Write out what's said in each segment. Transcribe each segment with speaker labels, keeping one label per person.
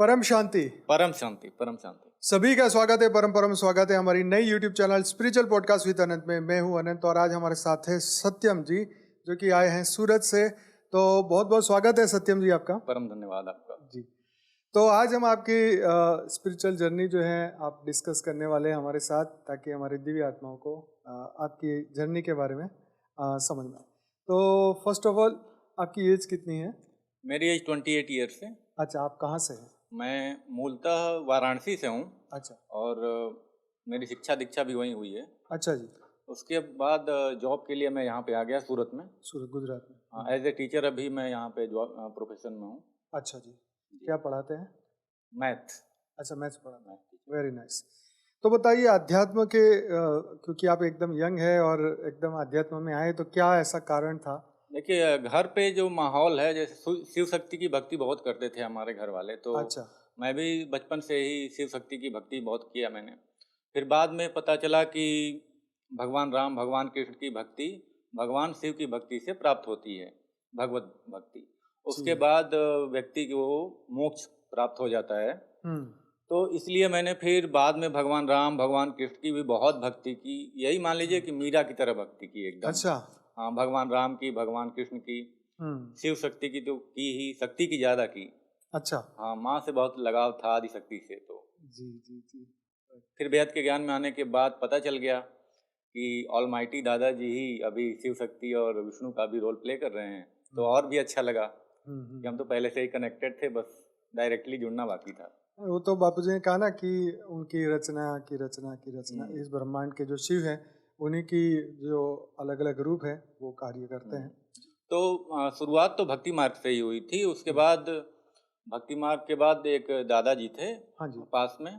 Speaker 1: परम शांति।
Speaker 2: परम शांति, परम शांति।
Speaker 1: सभी का स्वागत है, परम परम स्वागत है हमारी नई YouTube channel spiritual podcast with Anant में। मैं हूं अनंत और आज हमारे साथ है सत्यम जी, जो कि आए हैं सूरत से। तो बहुत बहुत स्वागत है सत्यम जी आपका।
Speaker 2: परम धन्यवाद आपका
Speaker 1: जी। तो आज हम आपकी स्पिरिचुअल जर्नी जो है आप डिस्कस करने वाले हैं हमारे साथ, ताकि हमारी दिव्य आत्माओं को आपकी जर्नी के बारे में समझ में आए। तो फर्स्ट ऑफ ऑल, आपकी एज कितनी है?
Speaker 2: मेरी एज 28 ईयर्स है।
Speaker 1: अच्छा, आप कहाँ से हैं?
Speaker 2: मैं मूलतः वाराणसी से हूँ
Speaker 1: अच्छा
Speaker 2: और मेरी शिक्षा दीक्षा भी वहीं हुई है।
Speaker 1: अच्छा जी।
Speaker 2: उसके बाद जॉब के लिए मैं यहाँ पे आ गया सूरत में।
Speaker 1: सूरत, गुजरात में।
Speaker 2: हाँ, एज ए टीचर अभी मैं यहाँ पे जॉब प्रोफेशन में हूँ।
Speaker 1: अच्छा जी। क्या पढ़ाते हैं?
Speaker 2: मैथ।
Speaker 1: अच्छा, मैथ्स पढ़ाते हैं। Very nice. तो बताइए, अध्यात्म के क्योंकि आप एकदम यंग है और एकदम अध्यात्म में आए, तो क्या ऐसा कारण था?
Speaker 2: देखिए, घर पे जो माहौल है, जैसे शिव शक्ति की भक्ति बहुत करते थे हमारे घर वाले, तो
Speaker 1: अच्छा।
Speaker 2: मैं भी बचपन से ही शिव शक्ति की भक्ति बहुत किया मैंने। फिर बाद में पता चला कि भगवान राम, भगवान कृष्ण की भक्ति भगवान शिव की भक्ति से प्राप्त होती है, भगवत भक्ति। उसके
Speaker 1: जी।
Speaker 2: बाद व्यक्ति को मोक्ष प्राप्त हो जाता है।
Speaker 1: हम्म।
Speaker 2: तो इसलिए मैंने फिर बाद में भगवान राम, भगवान कृष्ण की भी बहुत भक्ति की। यही मान लीजिए कि मीरा की तरह भक्ति की एकदम।
Speaker 1: अच्छा।
Speaker 2: हाँ, भगवान राम की, भगवान कृष्ण की,
Speaker 1: हम्म।
Speaker 2: शिव शक्ति की तो की ही, शक्ति की ज़्यादा की।
Speaker 1: अच्छा।
Speaker 2: हाँ, माँ से बहुत लगाव था, आदि शक्ति से। तो
Speaker 1: जी जी जी।
Speaker 2: फिर वेद के ज्ञान में आने के बाद पता चल गया कि ऑलमाइटी दादाजी ही अभी शिव शक्ति और विष्णु का भी रोल प्ले कर रहे हैं। तो और भी अच्छा लगा कि हम तो पहले से ही कनेक्टेड थे, बस डायरेक्टली जुड़ना बाकी था।
Speaker 1: वो तो बापू जी ने कहा ना कि उनकी रचना की रचना की रचना, इस ब्रह्मांड के जो शिव हैं उन्हीं की जो अलग अलग रूप है वो कार्य करते हैं।
Speaker 2: तो शुरुआत तो भक्ति मार्ग से ही हुई थी। उसके बाद भक्ति मार्ग के बाद एक दादाजी थे
Speaker 1: हाँ जी।
Speaker 2: पास में,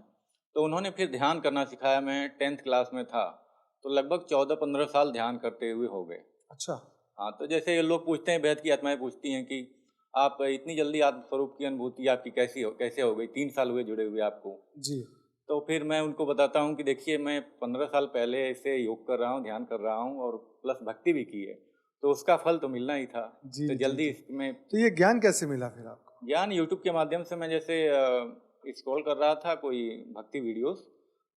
Speaker 2: तो उन्होंने फिर ध्यान करना सिखाया। मैं 10th क्लास में था, तो लगभग 14-15 साल ध्यान करते हुए हो गए।
Speaker 1: अच्छा।
Speaker 2: हाँ, तो जैसे लोग पूछते हैं, वेद की आत्माएं पूछती हैं कि आप इतनी जल्दी आत्मस्वरूप की अनुभूति आपकी कैसे हो गई, 3 साल हुए जुड़े हुए आपको।
Speaker 1: जी।
Speaker 2: तो फिर मैं उनको बताता हूँ कि देखिए, मैं 15 साल पहले ऐसे योग कर रहा हूँ, ध्यान कर रहा हूँ और प्लस भक्ति भी की है, तो उसका फल तो मिलना ही था।
Speaker 1: जी
Speaker 2: तो
Speaker 1: जी
Speaker 2: जल्दी
Speaker 1: जी।
Speaker 2: इसमें
Speaker 1: तो ये ज्ञान कैसे मिला फिर आपको?
Speaker 2: ज्ञान यूट्यूब के माध्यम से मैं जैसे स्क्रॉल कर रहा था कोई भक्ति वीडियोस,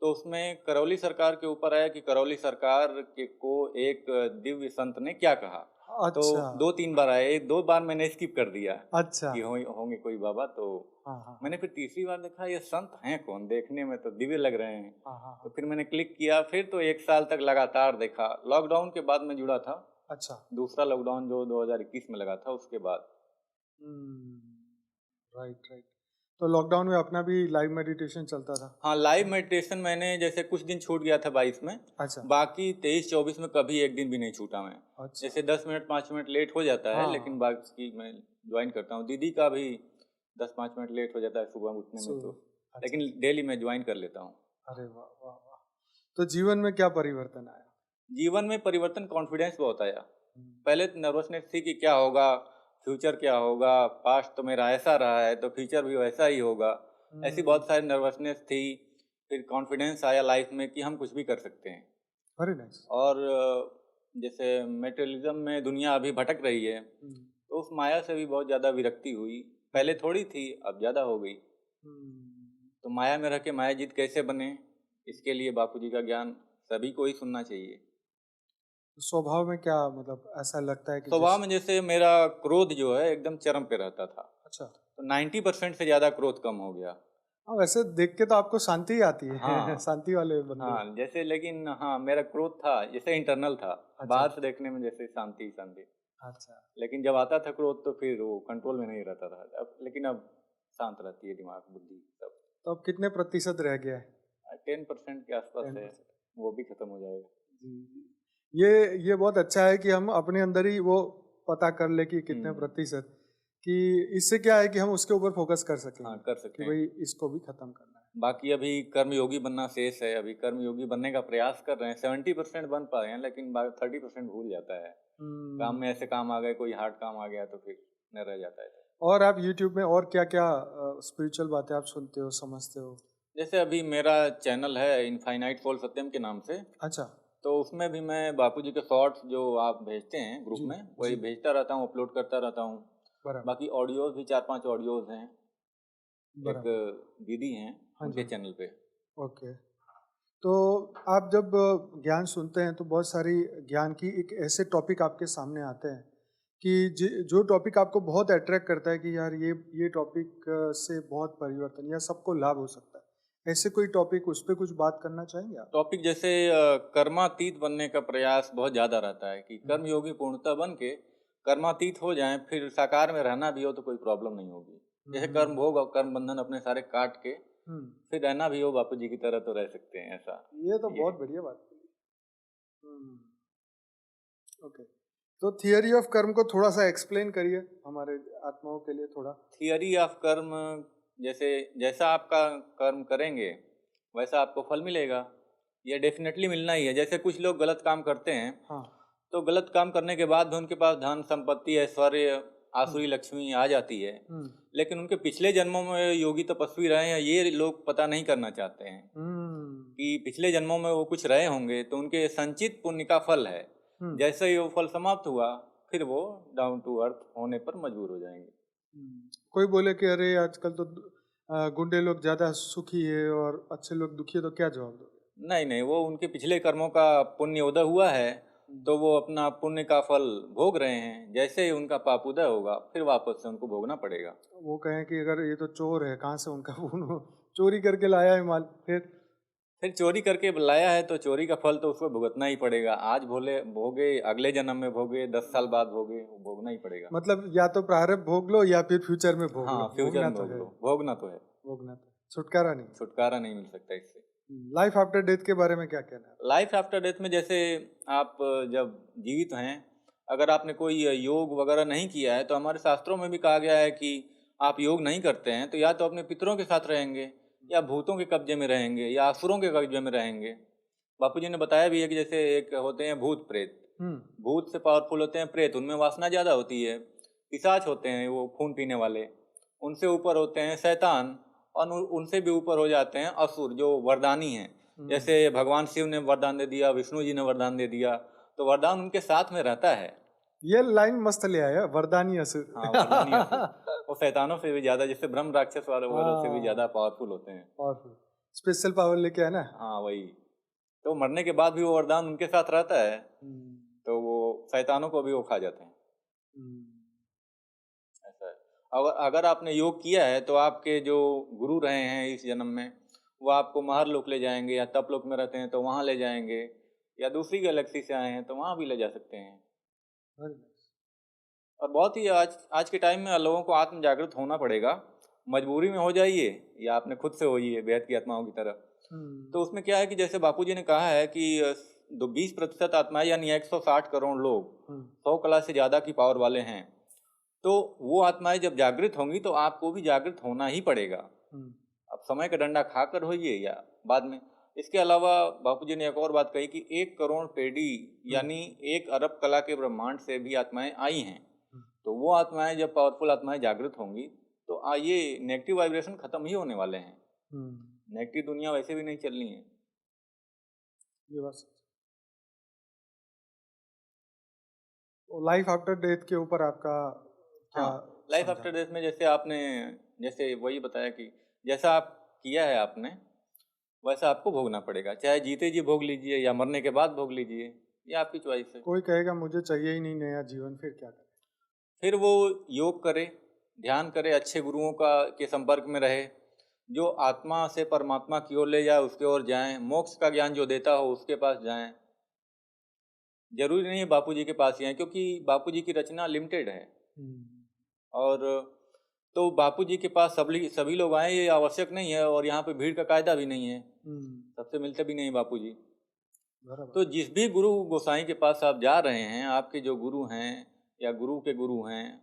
Speaker 2: तो उसमें करौली सरकार के ऊपर आया कि करौली सरकार के को एक दिव्य संत ने क्या कहा। तो
Speaker 1: अच्छा।
Speaker 2: 2-3 बार आए, 2 बार मैंने स्किप कर दिया
Speaker 1: अच्छा।
Speaker 2: कि होंगे कोई बाबा। तो
Speaker 1: हाँ हाँ
Speaker 2: मैंने फिर तीसरी बार देखा, ये संत हैं कौन, देखने में तो दिव्य लग रहे हैं।
Speaker 1: हाँ हाँ
Speaker 2: तो
Speaker 1: हाँ।
Speaker 2: फिर मैंने क्लिक किया, फिर तो 1 साल तक लगातार देखा। लॉकडाउन के बाद मैं जुड़ा था,
Speaker 1: अच्छा।
Speaker 2: दूसरा लॉकडाउन जो 2021 में लगा था उसके बाद।
Speaker 1: Right right. तो लॉकडाउन में अपना भी लाइव मेडिटेशन चलता था?
Speaker 2: हाँ, लाइव मेडिटेशन मैंने जैसे कुछ दिन छूट गया था 22 में,
Speaker 1: अच्छा।
Speaker 2: बाकी 23-24 में कभी एक दिन भी नहीं छूटा मैं।
Speaker 1: अच्छा।
Speaker 2: जैसे 10 मिनट 5 मिनट लेट हो जाता है,
Speaker 1: हाँ
Speaker 2: लेकिन बाकी मैं ज्वाइन करता हूँ। दीदी का भी 10-5 मिनट लेट हो जाता है सुबह उठने में, तो
Speaker 1: अच्छा।
Speaker 2: लेकिन डेली मैं ज्वाइन कर लेता हूँ।
Speaker 1: अरे वाह वाह वाह। तो जीवन में क्या परिवर्तन आया?
Speaker 2: जीवन में परिवर्तन, कॉन्फिडेंस बहुत आया।
Speaker 1: हम्म।
Speaker 2: पहले तो नर्वसनेस थी कि क्या होगा, फ्यूचर क्या होगा, पास्ट तो मेरा ऐसा रहा है तो फ्यूचर भी वैसा ही होगा, ऐसी बहुत सारी नर्वसनेस थी। फिर कॉन्फिडेंस आया लाइफ में कि हम कुछ भी कर सकते हैं।
Speaker 1: Very nice.
Speaker 2: और जैसे मेटेरियलिज्म में दुनिया अभी भटक रही है, तो उस माया से भी बहुत ज़्यादा विरक्ति हुई। पहले थोड़ी थी, अब ज़्यादा हो गई। तो माया में रह के माया जीत कैसे बने, इसके लिए बापूजी का ज्ञान सभी को ही सुनना चाहिए।
Speaker 1: स्वभाव में क्या मतलब ऐसा लगता है कि
Speaker 2: स्वभाव में जैसे मेरा क्रोध जो है एकदम चरम पे रहता था,
Speaker 1: अच्छा।
Speaker 2: तो 90% से ज़्यादा क्रोध कम हो गया।
Speaker 1: हाँ, वैसे देख के तो आपको शांति ही आती है।
Speaker 2: हाँ
Speaker 1: शांति वाले बंदे।
Speaker 2: हाँ, जैसे लेकिन हाँ, मेरा क्रोध था जैसे इंटरनल था,
Speaker 1: अच्छा।
Speaker 2: बाहर से देखने में जैसे शांति शांति,
Speaker 1: अच्छा।
Speaker 2: लेकिन जब आता था क्रोध तो फिर वो कंट्रोल में नहीं रहता था। अब लेकिन अब शांत रहती है दिमाग बुद्धि सब।
Speaker 1: तो अब कितने प्रतिशत रह गया है?
Speaker 2: 10% के आसपास है,
Speaker 1: 10%।
Speaker 2: वो भी खत्म हो जाएगा।
Speaker 1: जी जी। ये बहुत अच्छा है कि हम अपने अंदर ही वो पता कर ले कि कितने प्रतिशत, कि इससे क्या है कि हम उसके ऊपर फोकस कर सकेंगे।
Speaker 2: हाँ, कर सकते
Speaker 1: कि
Speaker 2: हैं।
Speaker 1: भाई इसको भी खत्म करना है।
Speaker 2: बाकी अभी कर्मयोगी बनना शेष है, अभी कर्मयोगी बनने का प्रयास कर रहे हैं। 70% बन पा रहे हैं, लेकिन 30% भूल जाता है। काम में ऐसे काम आ गए, कोई हार्ड काम आ गया तो फिर न रह जाता है।
Speaker 1: और आप YouTube में और क्या क्या स्पिरिचुअल बातें आप सुनते हो, समझते हो?
Speaker 2: जैसे अभी मेरा चैनल है इनफाइनाइट सोल सत्यम के नाम से,
Speaker 1: अच्छा।
Speaker 2: तो उसमें भी मैं बापूजी के शॉर्ट्स जो आप भेजते हैं ग्रुप
Speaker 1: जी
Speaker 2: में, वही
Speaker 1: जी।
Speaker 2: भेजता रहता हूँ, अपलोड करता रहता हूँ।
Speaker 1: बराबर।
Speaker 2: बाकी ऑडियोज भी 4-5 ऑडियोज हैं, एक दीदी हैं,
Speaker 1: हाँ
Speaker 2: उनके
Speaker 1: जी।
Speaker 2: चैनल पे।
Speaker 1: ओके। तो आप जब ज्ञान सुनते हैं तो बहुत सारी ज्ञान की एक ऐसे टॉपिक आपके सामने आते हैं कि जो टॉपिक आपको बहुत अट्रैक्ट करता है कि यार ये टॉपिक से बहुत परिवर्तन या सबको लाभ हो सकता है, ऐसे कोई टॉपिक, उस पर कुछ बात करना चाहेंगे आप?
Speaker 2: टॉपिक जैसे कर्मातीत बनने का प्रयास बहुत ज़्यादा रहता है कि
Speaker 1: हम्म,
Speaker 2: कर्मयोगी पूर्णतः बन के कर्मातीत हो जाएं, फिर साकार में रहना भी हो तो कोई प्रॉब्लम नहीं होगी। जैसे कर्म
Speaker 1: हम्म,
Speaker 2: भोग और कर्म बंधन अपने सारे काट के
Speaker 1: हम्म,
Speaker 2: फिर रहना भी हो बापू जी की तरह तो रह सकते हैं, ऐसा
Speaker 1: ये तो
Speaker 2: ये
Speaker 1: बहुत
Speaker 2: है।
Speaker 1: बढ़िया बात बोली। हम्म, ओके। तो थियरी ऑफ कर्म को थोड़ा सा एक्सप्लेन करिए हमारे आत्माओं के लिए थोड़ा।
Speaker 2: थियरी ऑफ कर्म, जैसे जैसा आपका कर्म करेंगे वैसा आपको फल मिलेगा, ये डेफिनेटली मिलना ही है। जैसे कुछ लोग गलत काम करते हैं
Speaker 1: हाँ।
Speaker 2: तो गलत काम करने के बाद भी उनके पास धन संपत्ति ऐश्वर्य
Speaker 1: हम्म,
Speaker 2: आसुरी लक्ष्मी आ जाती है,
Speaker 1: हम्म,
Speaker 2: लेकिन उनके पिछले जन्मों में योगी तपस्वी रहे हैं, ये लोग पता नहीं करना चाहते हैं
Speaker 1: हम्म,
Speaker 2: कि पिछले जन्मों में वो कुछ रहे होंगे तो उनके संचित पुण्य का फल है।
Speaker 1: हम्म,
Speaker 2: जैसे ही वो फल समाप्त हुआ फिर वो डाउन टू अर्थ होने पर मजबूर हो जाएंगे।
Speaker 1: कोई बोले कि अरे आजकल तो गुंडे लोग ज्यादा सुखी है और अच्छे लोग दुखी है, तो क्या जवाब दोगे?
Speaker 2: नहीं नहीं, वो उनके पिछले कर्मों का पुण्य उदय हुआ है तो वो अपना पुण्य का फल भोग रहे हैं। जैसे ही उनका पाप उदय होगा फिर वापस से उनको भोगना पड़ेगा।
Speaker 1: वो कहें कि अगर ये तो चोर है, कहाँ से उनका वो चोरी करके लाया है माल,
Speaker 2: फिर चोरी करके लाया है तो चोरी का फल तो उसको भुगतना ही पड़ेगा। आज भोले भोगे, अगले जन्म में भोगे, 10 साल बाद भोगे, वो भोगना ही पड़ेगा।
Speaker 1: मतलब या तो प्रारब्ध भोग लो या फिर फ्यूचर में भोग लो,
Speaker 2: हाँ, फ्यूचर
Speaker 1: भोगना
Speaker 2: में
Speaker 1: तो
Speaker 2: भोग
Speaker 1: है।
Speaker 2: लो, भोगना तो है।
Speaker 1: भोगना तो छुटकारा नहीं।
Speaker 2: छुटकारा नहीं मिल सकता इससे।
Speaker 1: लाइफ आफ्टर डेथ के बारे में क्या कहना है?
Speaker 2: लाइफ आफ्टर डेथ में जैसे आप जब जीवित हैं, अगर आपने कोई योग वगैरह नहीं किया है तो हमारे शास्त्रों में भी कहा गया है कि आप योग नहीं करते हैं तो या तो अपने पितरों के साथ रहेंगे या भूतों के कब्जे में रहेंगे या असुरों के कब्जे में रहेंगे। बापू जी ने बताया भी है कि जैसे एक होते हैं भूत प्रेत,
Speaker 1: हम्म,
Speaker 2: भूत से पावरफुल होते हैं प्रेत, उनमें वासना ज़्यादा होती है। पिशाच होते हैं वो खून पीने वाले, उनसे ऊपर होते हैं शैतान, और उनसे भी ऊपर हो जाते हैं असुर जो वरदानी हैं।
Speaker 1: हम्म।
Speaker 2: जैसे भगवान शिव ने वरदान दे दिया, विष्णु जी ने वरदान दे दिया, तो वरदान उनके साथ में रहता है।
Speaker 1: ये लाइन मस्त ले आया, वरदानी असुर।
Speaker 2: हाँ, वरदानी असुर वो शैतानों से भी ज़्यादा, जैसे ब्रह्म राक्षस वाले वगैरह से भी ज़्यादा
Speaker 1: हाँ,
Speaker 2: पावरफुल होते हैं।
Speaker 1: पावरफुल स्पेशल पावर लेके आया ना।
Speaker 2: हाँ वही, तो मरने के बाद भी वो वरदान उनके साथ रहता है,
Speaker 1: हम्म,
Speaker 2: तो वो शैतानों को भी वो खा जाते हैं।
Speaker 1: हम्म,
Speaker 2: ऐसा है। अगर आपने योग किया है तो आपके जो गुरु रहे हैं इस जन्म में, वो आपको महर लोक ले जाएंगे, या तप लोक में रहते हैं तो वहाँ ले जाएंगे, या दूसरी गैलेक्सी से आए हैं तो वहाँ भी ले जा सकते हैं।
Speaker 1: very nice।
Speaker 2: और बहुत ही आज आज के टाइम में लोगों को आत्म जागृत होना पड़ेगा। मजबूरी में हो जाइए या आपने खुद से होइए बेहद की आत्माओं की तरह। तो उसमें क्या है कि जैसे बापूजी ने कहा है कि 20% आत्माएं यानी 160 करोड़ लोग 100 कला से ज़्यादा की पावर वाले हैं, तो वो आत्माएं जब जागृत होंगी तो आपको भी जागृत होना ही पड़ेगा। अब समय का डंडा खाकर होइए या बाद में। इसके अलावा बापूजी ने एक और बात कही कि 1 करोड़ पेडी यानी 1 अरब कला के ब्रह्मांड से भी आत्माएं आई हैं। तो वो आत्माएं जब पावरफुल आत्माएं जागृत होंगी तो ये नेगेटिव वाइब्रेशन खत्म ही होने वाले हैं। नेगेटिव दुनिया वैसे भी नहीं चलनी है।
Speaker 1: ये बात सच। लाइफ आफ्टर डेथ के ऊपर आपका क्या
Speaker 2: हाँ, लाइफ आफ्टर डेथ में जैसे आपने जैसे वही बताया कि जैसा आप किया है आपने वैसा आपको भोगना पड़ेगा, चाहे जीते जी भोग लीजिए या मरने के बाद भोग लीजिए, ये आपकी चॉइस है।
Speaker 1: कोई कहेगा मुझे चाहिए ही नहीं नया जीवन, फिर क्या करें?
Speaker 2: फिर वो योग करे, ध्यान करे, अच्छे गुरुओं का के संपर्क में रहे, जो आत्मा से परमात्मा की ओर ले जाए उसके ओर जाएं, मोक्ष का ज्ञान जो देता हो उसके पास जाएं। जरूरी नहीं है बापूजी के पास ही आए, क्योंकि बापूजी की रचना लिमिटेड है। और तो बापूजी के पास सभी लोग आए ये आवश्यक नहीं है, और यहाँ पे भीड़ का कायदा भी नहीं है, सबसे मिलते भी नहीं बापूजी। तो जिस भी गुरु गोसाई के पास आप जा रहे हैं, आपके जो गुरु हैं या गुरु के गुरु हैं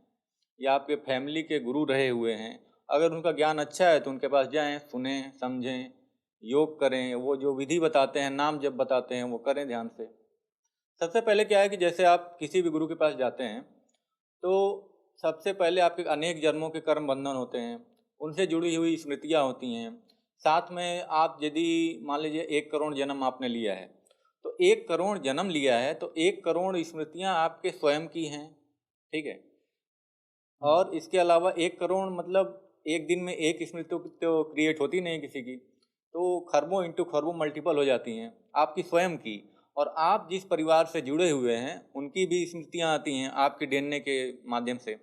Speaker 2: या आपके फैमिली के गुरु रहे हुए हैं, अगर उनका ज्ञान अच्छा है तो उनके पास जाएं, सुने समझें, योग करें, वो जो विधि बताते हैं, नाम जब बताते हैं वो करें ध्यान से। सबसे पहले क्या है कि जैसे आप किसी भी गुरु के पास जाते हैं तो सबसे पहले आपके अनेक जन्मों के कर्म बंधन होते हैं, उनसे जुड़ी हुई स्मृतियाँ होती हैं। साथ में आप यदि मान लीजिए 1 करोड़ जन्म आपने लिया है, तो 1 करोड़ जन्म लिया है तो 1 करोड़ स्मृतियाँ आपके स्वयं की हैं, ठीक है। और इसके अलावा 1 करोड़ मतलब एक दिन में एक स्मृति तो क्रिएट होती नहीं किसी की, तो खरबों इंटू खरबों मल्टीपल हो जाती हैं आपकी स्वयं की, और आप जिस परिवार से जुड़े हुए हैं उनकी भी स्मृतियाँ आती हैं आपके डीएनए के माध्यम से।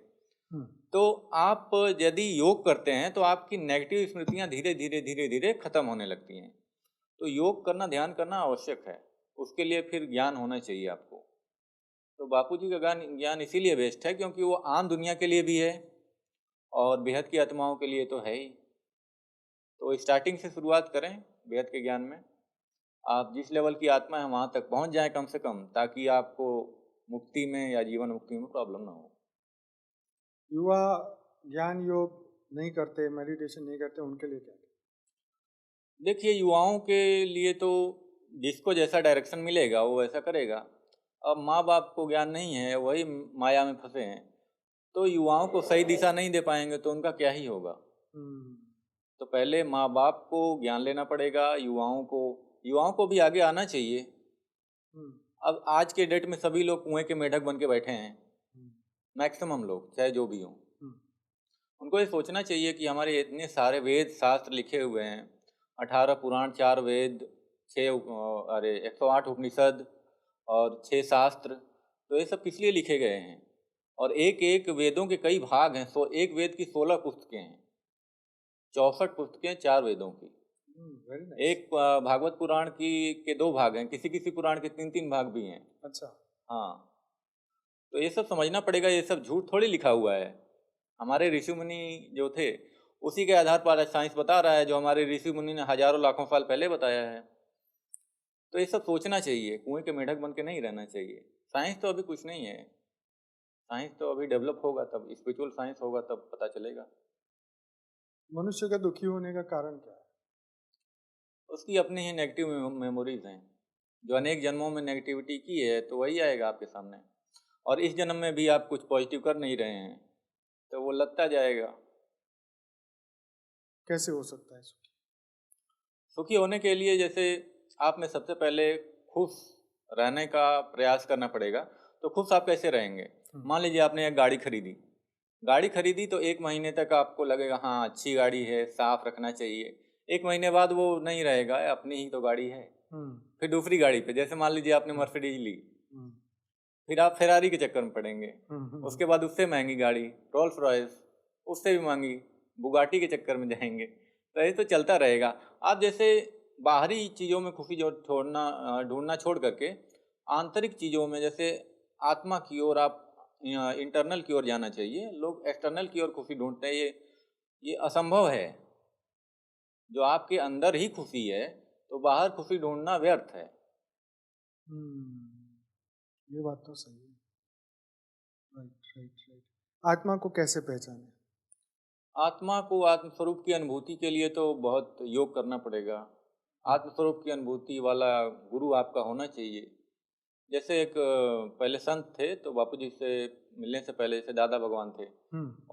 Speaker 2: तो आप यदि योग करते हैं तो आपकी नेगेटिव स्मृतियाँ धीरे धीरे धीरे धीरे खत्म होने लगती हैं। तो योग करना, ध्यान करना आवश्यक है, उसके लिए फिर ज्ञान होना चाहिए आपको। तो बापूजी का ज्ञान इसीलिए बेस्ट है क्योंकि वो आम दुनिया के लिए भी है और बेहद की आत्माओं के लिए तो है ही। तो स्टार्टिंग से शुरुआत करें बेहद के ज्ञान में, आप जिस लेवल की आत्मा है वहाँ तक पहुँच जाएं कम से कम, ताकि आपको मुक्ति में या जीवन मुक्ति में प्रॉब्लम ना हो।
Speaker 1: युवा ज्ञान योग नहीं करते, मेडिटेशन नहीं करते, उनके लिए क्या?
Speaker 2: देखिए, युवाओं के लिए तो जिसको जैसा डायरेक्शन मिलेगा वो वैसा करेगा। अब माँ बाप को ज्ञान नहीं है, वही माया में फंसे हैं, तो युवाओं को सही दिशा नहीं दे पाएंगे तो उनका क्या ही होगा। तो पहले माँ बाप को ज्ञान लेना पड़ेगा, युवाओं को भी आगे आना चाहिए। अब आज के डेट में सभी लोग कुएं के मेढक बन के बैठे हैं, मैक्सिमम लोग, चाहे जो भी हों। उनको ये सोचना चाहिए कि हमारे इतने सारे वेद शास्त्र लिखे हुए हैं, 18 पुराण, 4 वेद, 108 उपनिषद और 6 शास्त्र, तो ये सब किस लिए लिखे गए हैं। और एक एक वेदों के कई भाग हैं, एक वेद की 16 पुस्तकें हैं, 64 पुस्तकें 4 वेदों की। एक भागवत पुराण के 2 भाग हैं, किसी किसी पुराण के 3-3 भाग भी हैं।
Speaker 1: अच्छा,
Speaker 2: हाँ, तो ये सब समझना पड़ेगा, ये सब झूठ थोड़ी लिखा हुआ है। हमारे ऋषि मुनि जो थे उसी के आधार पर साइंस बता रहा है, जो हमारे ऋषि मुनि ने हजारों लाखों साल पहले बताया है। तो ये सब सोचना चाहिए, कुएं के मेढक बन के नहीं रहना चाहिए। साइंस तो अभी कुछ नहीं है, साइंस तो अभी डेवलप होगा तब, स्पिरिचुअल साइंस होगा तब पता चलेगा।
Speaker 1: मनुष्य का दुखी होने का कारण क्या है?
Speaker 2: उसकी अपनी ही नेगेटिव मेमोरीज हैं, जो अनेक जन्मों में नेगेटिविटी की है तो वही आएगा आपके सामने। और इस जन्म में भी आप कुछ पॉजिटिव कर नहीं रहे हैं तो वो लगता जाएगा।
Speaker 1: कैसे हो सकता है सुखी?
Speaker 2: सुखी होने के लिए जैसे आप में सबसे पहले खुश रहने का प्रयास करना पड़ेगा। तो खुश आप कैसे रहेंगे? मान लीजिए आपने एक गाड़ी खरीदी तो 1 महीने तक आपको लगेगा हाँ अच्छी गाड़ी है, साफ रखना चाहिए। 1 महीने बाद वो नहीं रहेगा, अपनी ही तो गाड़ी है। फिर दूसरी गाड़ी पे, जैसे मान लीजिए आपने मर्सिडीज ली, फिर आप फेरारी के चक्कर में पड़ेंगे। उसके बाद उससे महंगी गाड़ी रोल्स रॉयस, उससे भी महंगी बुगाटी के चक्कर में जाएंगे। तो ये तो चलता रहेगा। आप जैसे बाहरी चीज़ों में खुशी जो ढूंढना छोड़ करके आंतरिक चीज़ों में, जैसे आत्मा की ओर, आप इंटरनल की ओर जाना चाहिए। लोग एक्सटर्नल की ओर खुशी ढूंढते हैं, ये असंभव है। जो आपके अंदर ही खुशी है तो बाहर खुशी ढूंढना व्यर्थ है।
Speaker 1: ये बात तो सही है। राइट। आत्मा को कैसे पहचाने?
Speaker 2: आत्मा को आत्मस्वरूप की अनुभूति के लिए तो बहुत योग करना पड़ेगा। आत्मस्वरूप की अनुभूति वाला गुरु आपका होना चाहिए। जैसे एक पहले संत थे, तो बापूजी से मिलने से पहले जैसे दादा भगवान थे,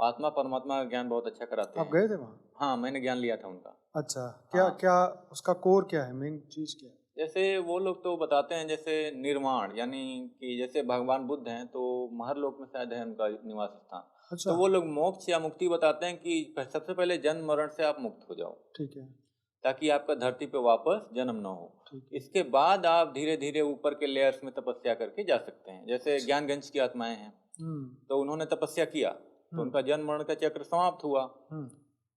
Speaker 2: आत्मा परमात्मा का ज्ञान बहुत अच्छा कराते हैं।
Speaker 1: आप गए थे वहाँ?
Speaker 2: हाँ, मैंने ज्ञान लिया था उनका।
Speaker 1: अच्छा, क्या उसका कोर क्या है, मेन चीज क्या है?
Speaker 2: जैसे वो लोग तो बताते हैं जैसे निर्वाण, यानी कि जैसे भगवान बुद्ध हैं तो महरलोक में शायद है उनका निवास स्थान।
Speaker 1: अच्छा।
Speaker 2: तो वो लोग मोक्ष या मुक्ति बताते हैं कि सबसे पहले जन्म मरण से आप मुक्त हो जाओ,
Speaker 1: ठीक है,
Speaker 2: ताकि आपका धरती पे वापस जन्म न हो। इसके बाद आप धीरे धीरे ऊपर के लेयर्स में तपस्या करके जा सकते हैं। जैसे ज्ञानगंज की आत्माएं हैं, तो उन्होंने तपस्या किया तो उनका जन्म मरण का चक्र समाप्त हुआ।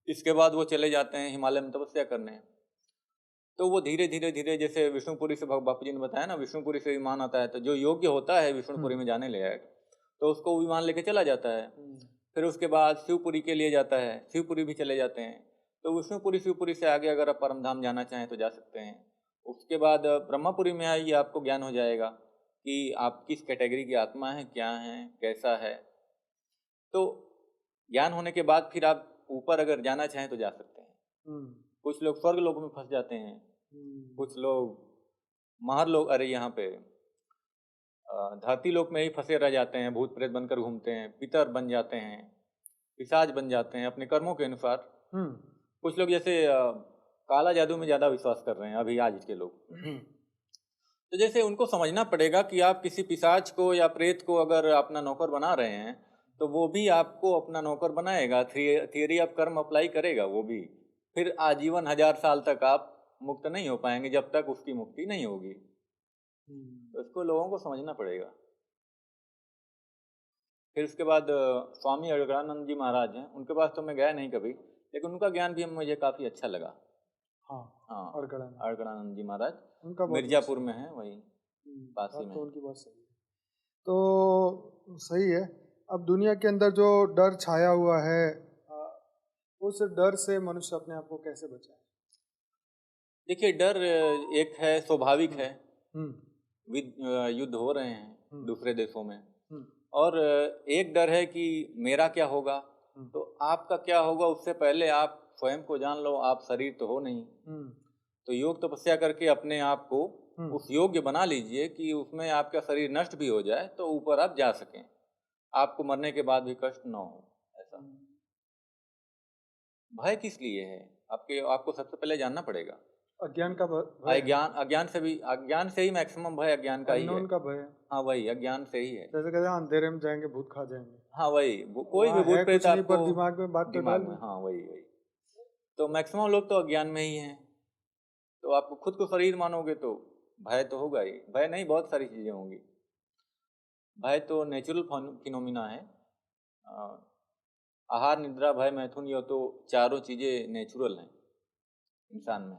Speaker 2: इसके बाद वो चले जाते हैं हिमालय में तपस्या करने। तो वो धीरे धीरे जैसे विष्णुपुरी से बापू जी ने बताया ना, विष्णुपुरी से विमान आता है, तो जो योग्य होता है विष्णुपुरी में जाने लायक, तो उसको विमान लेके चला जाता है। फिर उसके बाद शिवपुरी के लिए जाता है, शिवपुरी भी चले जाते हैं। तो विष्णुपुरी शिवपुरी से आगे अगर आप परमधाम जाना चाहें तो जा सकते हैं। उसके बाद ब्रह्मपुरी में आइए, आपको ज्ञान हो जाएगा कि आप किस कैटेगरी की आत्मा है, क्या है, कैसा है। तो ज्ञान होने के बाद फिर आप ऊपर अगर जाना चाहें तो जा सकते हैं। कुछ लोग स्वर्ग लोक में फंस जाते हैं, कुछ लोग महरलोक, अरे यहाँ पे धरती लोक में ही फंसे रह जाते हैं, भूत प्रेत बनकर घूमते हैं, पितर बन जाते हैं, पिशाच बन जाते हैं अपने कर्मों के अनुसार। कुछ लोग जैसे काला जादू में ज़्यादा विश्वास कर रहे हैं अभी आज के लोग। तो जैसे उनको समझना पड़ेगा कि आप किसी पिशाच को या प्रेत को अगर अपना नौकर बना रहे हैं तो वो भी आपको अपना नौकर बनाएगा, थियरी ऑफ कर्म अप्लाई करेगा वो भी, फिर आजीवन 1000 साल तक आप मुक्त नहीं हो पाएंगे जब तक उसकी मुक्ति नहीं होगी। तो इसको लोगों को समझना पड़ेगा। फिर उसके बाद स्वामी अड़गड़ानंद जी महाराज हैं, उनके पास तो मैं गया नहीं कभी, लेकिन उनका ज्ञान भी मुझे काफ़ी अच्छा लगा। हाँ, अड़गड़ानंद जी महाराज
Speaker 1: उनका
Speaker 2: मिर्जापुर में है, वही पास ही में।
Speaker 1: तो उनकी बात सही है। तो सही है। अब दुनिया के अंदर जो डर छाया हुआ है, उस डर से मनुष्य अपने आप को कैसे बचाए?
Speaker 2: देखिए, डर एक है, स्वाभाविक है। युद्ध हो रहे हैं दूसरे देशों में, और एक डर है कि मेरा क्या होगा। तो आपका क्या होगा उससे पहले आप स्वयं को जान लो। आप शरीर तो हो नहीं, तो योग तपस्या करके अपने आप को उस योग्य बना लीजिए कि उसमें आपका शरीर नष्ट भी हो जाए तो ऊपर आप जा सकें, आपको मरने के बाद भी कष्ट न हो। ऐसा भय किस लिए है आपको सबसे पहले जानना पड़ेगा।
Speaker 1: अज्ञान का भय।
Speaker 2: अज्ञान से ही मैक्सिमम भय अज्ञान का ही है।
Speaker 1: का भय।
Speaker 2: हाँ, वही अज्ञान से ही है।
Speaker 1: जैसे कहते हैं अंधेरे में जाएंगे भूत खा जाएंगे।
Speaker 2: हाँ, वही कोई भी भूत प्रेत आपको
Speaker 1: पर दिमाग में बात तो डाल।
Speaker 2: हाँ, वही तो मैक्सिमम लोग तो अज्ञान में ही हैं। तो आप खुद को शरीर मानोगे तो भय तो होगा ही। भय नहीं, बहुत सारी चीजें होंगी। भय तो नेचुरल फिनोमिना है। आहार, निद्रा, भय, मैथुन, ये तो चारों चीजें नेचुरल हैं इंसान में।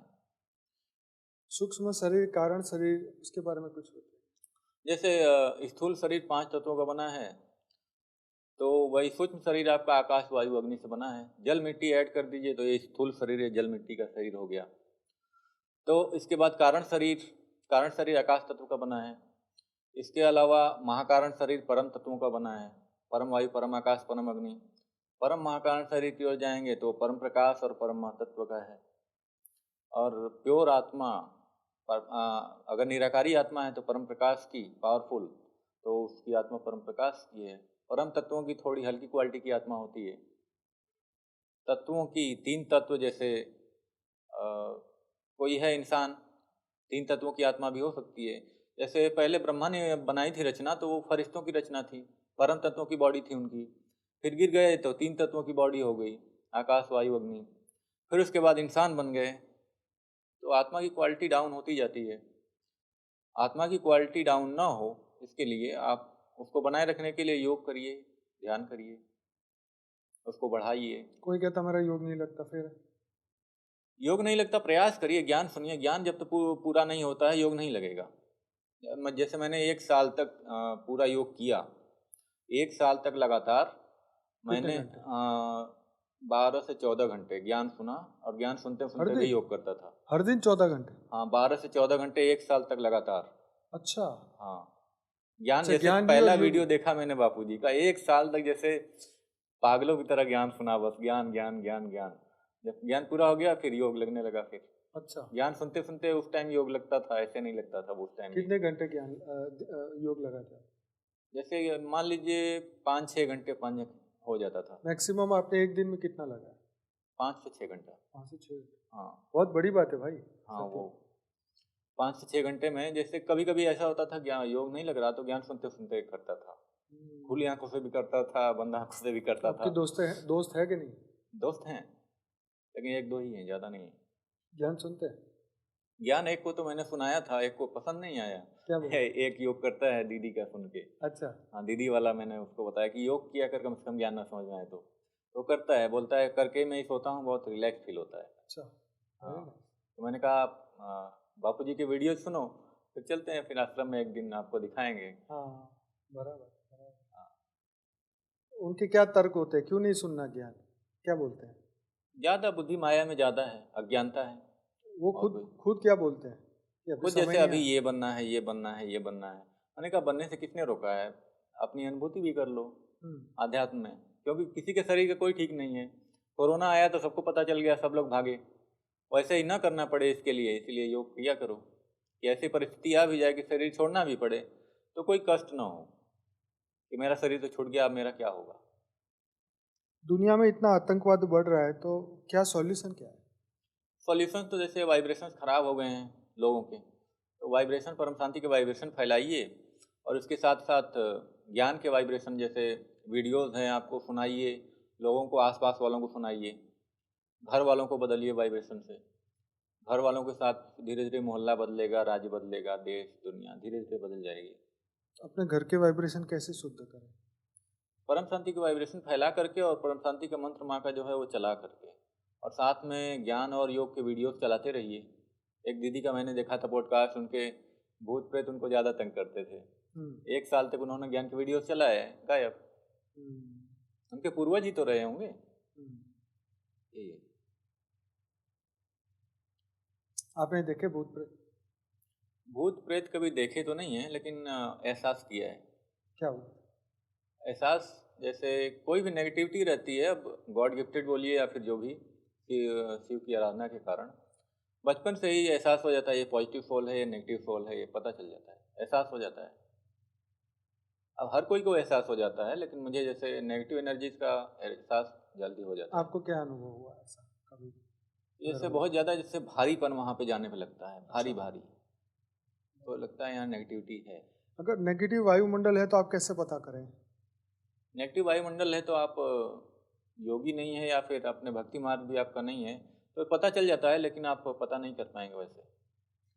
Speaker 1: सूक्ष्म शरीर, कारण शरीर, उसके बारे में कुछ बताइए।
Speaker 2: जैसे स्थूल शरीर 5 तत्वों का बना है, तो वही सूक्ष्म शरीर आपका आकाश, वायु, अग्नि से बना है। जल मिट्टी ऐड कर दीजिए तो ये स्थूल शरीर है, जल मिट्टी का शरीर हो गया। तो इसके बाद कारण शरीर आकाश तत्व का बना है। इसके अलावा महाकारण शरीर परम तत्वों का बना है। परम वायु, परम आकाश, परम अग्नि। परम महाकारण शरीर की ओर जाएंगे तो परम प्रकाश और परम महतत्व का है। और प्योर आत्मा, अगर निराकारी आत्मा है तो परम प्रकाश की, पावरफुल, तो उसकी आत्मा परम प्रकाश की है। परम तत्वों की थोड़ी हल्की क्वालिटी की आत्मा होती है। तत्वों की 3 तत्व, जैसे कोई है इंसान, 3 तत्वों की आत्मा भी हो सकती है। जैसे पहले ब्रह्मा ने बनाई थी रचना, तो वो फरिश्तों की रचना थी, परम तत्वों की बॉडी थी उनकी। फिर गिर गए तो 3 तत्वों की बॉडी हो गई, आकाश, वायु, अग्नि। फिर उसके बाद इंसान बन गए, तो आत्मा की क्वालिटी डाउन होती जाती है। आत्मा की क्वालिटी डाउन ना हो, इसके लिए आप उसको बनाए रखने के लिए योग करिए, ध्यान करिए, उसको बढ़ाइए। कोई कहता मेरा योग नहीं लगता, फिर योग नहीं लगता, प्रयास करिए, ज्ञान सुनिए। ज्ञान जब तक पूरा नहीं होता है, योग नहीं लगेगा। जैसे मैंने 1 साल तक पूरा योग किया, 1 साल तक लगातार मैंने 12 से 14 घंटे ज्ञान सुना, और ज्ञान सुनते सुनते भी योग करता था। हर दिन 14 घंटे? हाँ, 12 से 14 घंटे 1 साल तक लगातार। अच्छा। हाँ, ज्ञान जैसे पहला वीडियो देखा मैंने बापूजी का, 1 साल तक जैसे पागलों की तरह ज्ञान सुना, बस ज्ञान ज्ञान ज्ञान ज्ञान। जब ज्ञान पूरा हो गया फिर योग लगने लगा। फिर अच्छा, ज्ञान सुनते सुनते उस टाइम योग लगता था, ऐसे नहीं लगता था उस टाइम। कितने घंटे ज्ञान योग लगा था? जैसे मान लीजिए 5-6 घंटे 5 हो जाता था। मैक्सिमम आपने एक दिन में कितना लगा? 5 से 6 घंटा। 5 से 6? हाँ, बहुत बड़ी बात है भाई। हाँ, वो 5 से 6 घंटे में, जैसे कभी कभी ऐसा होता था ज्ञान योग नहीं लग रहा तो ज्ञान सुनते सुनते करता था। खुली आंखों से भी करता था, बंद आंखों से भी करता था। आपके दोस्त है कि नहीं? दोस्त हैं, लेकिन 1-2 ही हैं, ज़्यादा नहीं है। ज्ञान सुनते हैं? ज्ञान एक को तो मैंने सुनाया था, एक को पसंद नहीं आया। क्या बोला? एक योग करता है दीदी का सुन के। अच्छा। हाँ, दीदी वाला मैंने उसको बताया कि योग किया कर, कम से कम ज्ञान ना समझ में आए। तो करता है, बोलता है करके मैं ही सोता हूँ, बहुत रिलैक्स फील होता है। अच्छा। हाँ, तो मैंने कहा बापू जी के वीडियो सुनो, फिर चलते हैं, फिर आश्रम में एक दिन आपको दिखाएंगे। हाँ, बराबर। उनके क्या तर्क होते हैं, क्यों नहीं सुनना ज्ञान, क्या बोलते हैं? ज़्यादा बुद्धि माया में ज़्यादा है, अज्ञानता है। वो खुद क्या बोलते हैं? खुद जैसे अभी ये बनना है, ये बनना है, ये बनना है। मैंने कहा बनने से किसने रोका है? अपनी अनुभूति भी कर लो आध्यात्म में, क्योंकि किसी के शरीर का कोई ठीक नहीं है। कोरोना आया तो सबको पता चल गया, सब लोग भागे। वैसे ही ना करना पड़े इसके लिए, इसलिए योग किया करो कि ऐसी परिस्थिति आ भी जाए कि शरीर छोड़ना भी पड़े तो कोई कष्ट ना हो कि मेरा शरीर तो छूट गया, अब मेरा क्या होगा। दुनिया में इतना आतंकवाद बढ़ रहा है, तो क्या सॉल्यूशन क्या है? सॉल्यूशन तो जैसे वाइब्रेशंस खराब हो गए हैं लोगों के, तो वाइब्रेशन, परम शांति के वाइब्रेशन फैलाइए, और उसके साथ साथ ज्ञान के वाइब्रेशन, जैसे वीडियोस हैं आपको सुनाइए, लोगों को आसपास वालों को सुनाइए, घर वालों को बदलिए वाइब्रेशन से। घर वालों के साथ धीरे धीरे मोहल्ला बदलेगा, राज्य बदलेगा, देश दुनिया धीरे धीरे बदल जाएगी।
Speaker 1: अपने घर के वाइब्रेशन कैसे शुद्ध करें?
Speaker 2: परम शांति के वाइब्रेशन फैला करके और परम शांति का मंत्र माँ का जो है वो चला करके, और साथ में ज्ञान और योग के वीडियोस चलाते रहिए। एक दीदी का मैंने देखा था पॉडकास्ट, उनके भूत प्रेत उनको ज़्यादा तंग करते थे। 1 साल तक उन्होंने ज्ञान के वीडियोस चलाए, गायब। उनके पूर्वज ही तो रहे होंगे। ये
Speaker 1: आपने देखे भूत प्रेत?
Speaker 2: भूत प्रेत कभी देखे तो नहीं है, लेकिन एहसास किया है।
Speaker 1: क्या हुआ?
Speaker 2: एहसास जैसे कोई भी नेगेटिविटी रहती है, अब गॉड गिफ्टेड बोलिए या फिर जो भी, शिव की आराधना के कारण बचपन से ही एहसास हो जाता है ये पॉजिटिव सोल है, ये नेगेटिव सोल है, ये पता चल जाता है, एहसास हो जाता है। अब हर कोई को एहसास हो जाता है, लेकिन मुझे जैसे नेगेटिव एनर्जीज का एहसास जल्दी हो जाता है।
Speaker 1: आपको क्या अनुभव हुआ ऐसा कभी?
Speaker 2: जैसे बहुत ज़्यादा जैसे भारीपन वहाँ पे जाने पे लगता है, भारी भारी, तो लगता है यहाँ नेगेटिविटी है।
Speaker 1: अगर नेगेटिव वायुमंडल है तो आप कैसे पता करें?
Speaker 2: नेगेटिव वायुमंडल है तो आप योगी नहीं है या फिर अपने भक्ति मार्ग भी आपका नहीं है, तो पता चल जाता है, लेकिन आप पता नहीं कर पाएंगे वैसे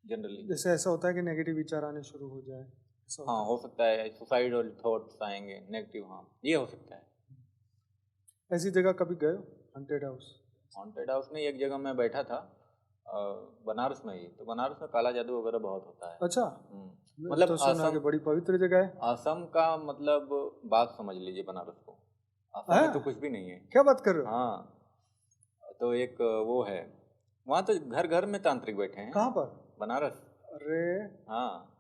Speaker 2: जनरली।
Speaker 1: जैसे ऐसा होता है कि नेगेटिव विचार आने शुरू हो जाए?
Speaker 2: हाँ, हो सकता है सुसाइडल थॉट्स आएंगे नेगेटिव, हाँ ये हो सकता है।
Speaker 1: ऐसी जगह कभी गए? Haunted house?
Speaker 2: हॉन्टेड हाउस नहीं, एक जगह मैं बैठा था बनारस में ही, तो बनारस में काला जादू वगैरह बहुत होता है।
Speaker 1: अच्छा,
Speaker 2: मतलब
Speaker 1: तो सुना कि बड़ी पवित्र जगह है।
Speaker 2: असम का मतलब बात समझ लीजिए बनारस को, असम में तो कुछ भी नहीं है।
Speaker 1: क्या बात कर रहे हो?
Speaker 2: हाँ, तो एक वो है वहाँ, तो घर घर में तांत्रिक बैठे हैं।
Speaker 1: कहाँ पर?
Speaker 2: बनारस।
Speaker 1: अरे
Speaker 2: हाँ।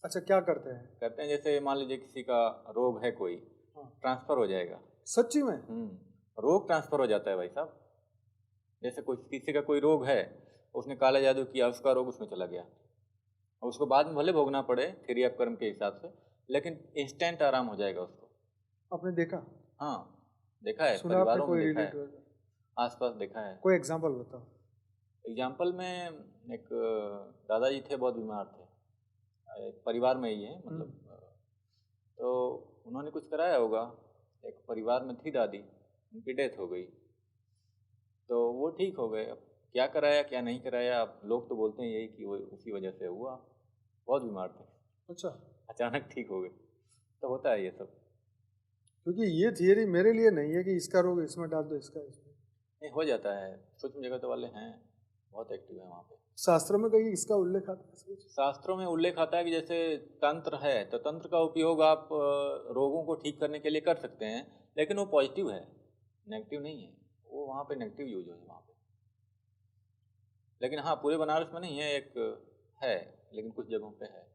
Speaker 1: अच्छा, क्या करते हैं?
Speaker 2: करते हैं जैसे मान लीजिए किसी का रोग है कोई, ट्रांसफर हो जाएगा।
Speaker 1: सच्ची में?
Speaker 2: रोग ट्रांसफर हो जाता है भाई साहब। जैसे कोई किसी का कोई रोग है, उसने काला जादू किया, उसका रोग उसमें चला गया, और उसको बाद में भले भोगना पड़े क्रिया कर्म के हिसाब से, लेकिन इंस्टेंट आराम हो जाएगा उसको।
Speaker 1: आपने देखा?
Speaker 2: हाँ देखा है,
Speaker 1: सुना?
Speaker 2: परिवारों में
Speaker 1: कोई
Speaker 2: देखा है,
Speaker 1: रिलेटिव?
Speaker 2: आसपास देखा है।
Speaker 1: कोई एग्जांपल बताओ।
Speaker 2: एग्जाम्पल में एक दादाजी थे, बहुत बीमार थे, एक परिवार में ही है मतलब, तो उन्होंने कुछ कराया होगा। एक परिवार में थी दादी, उनकी डेथ हो गई, तो वो ठीक हो गए। अब क्या कराया क्या नहीं कराया, अब लोग तो बोलते हैं यही कि वो उसी वजह से हुआ, बहुत बीमार थे।
Speaker 1: अच्छा,
Speaker 2: अचानक ठीक हो गए, तो होता है ये सब।
Speaker 1: क्योंकि ये थियरी मेरे लिए नहीं है कि इसका रोग इसमें डाल दो, इसका इसमें।
Speaker 2: नहीं, हो जाता है, सूक्ष्म जगत वाले हैं, बहुत एक्टिव है वहाँ पे।
Speaker 1: शास्त्रों में कहीं इसका उल्लेख आता है?
Speaker 2: शास्त्रों में उल्लेख आता है कि जैसे तंत्र है, तो तंत्र का उपयोग आप रोगों को ठीक करने के लिए कर सकते हैं, लेकिन वो पॉजिटिव है, नेगेटिव नहीं है। वो वहाँ पे नेगेटिव यूज है वहाँ पे। लेकिन हाँ, पूरे बनारस में नहीं है, एक है, लेकिन कुछ जगहों पे है।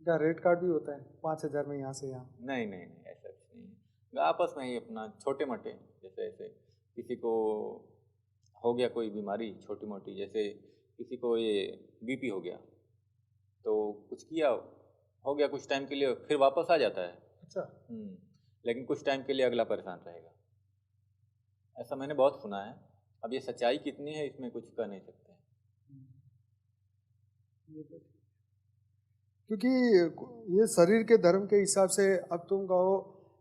Speaker 1: क्या रेट कार्ड भी होता है 5,000 में यहाँ से यहाँ?
Speaker 2: नहीं नहीं नहीं, ऐसा कुछ नहीं है। आपस में ही अपना छोटे मोटे, जैसे ऐसे किसी को हो गया कोई बीमारी छोटी मोटी, जैसे किसी को ये बीपी हो गया, तो कुछ किया, हो गया कुछ टाइम के लिए, फिर वापस आ जाता है।
Speaker 1: अच्छा।
Speaker 2: लेकिन कुछ टाइम के लिए अगला परेशान रहेगा, ऐसा मैंने बहुत सुना है। अब ये सच्चाई कितनी है इसमें कुछ कह नहीं सकते।
Speaker 1: क्योंकि ये शरीर के धर्म के हिसाब से, अब तुम कहो